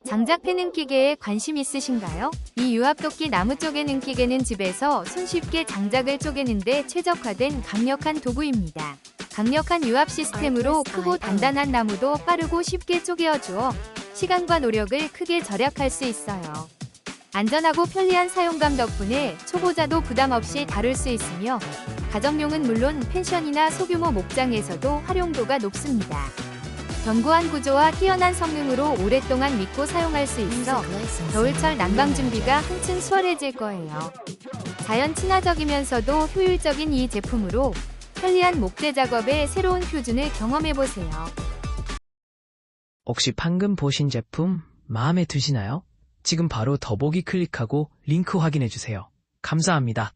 장작패 능기계에 관심 있으신가요? 이 유압도끼 나무 쪼개 능기계는 집에서 손쉽게 장작을 쪼개는데 최적화된 강력한 도구입니다. 강력한 유압 시스템으로 크고 단단한 나무도 빠르고 쉽게 쪼개어주어 시간과 노력을 크게 절약할 수 있어요. 안전하고 편리한 사용감 덕분에 초보자도 부담 없이 다룰 수 있으며 가정용은 물론 펜션이나 소규모 목장에서도 활용도가 높습니다. 견고한 구조와 뛰어난 성능으로 오랫동안 믿고 사용할 수 있어 겨울철 난방 준비가 한층 수월해질 거예요. 자연 친화적이면서도 효율적인 이 제품으로 편리한 목재 작업의 새로운 표준을 경험해보세요. 혹시 방금 보신 제품 마음에 드시나요? 지금 바로 더보기 클릭하고 링크 확인해주세요. 감사합니다.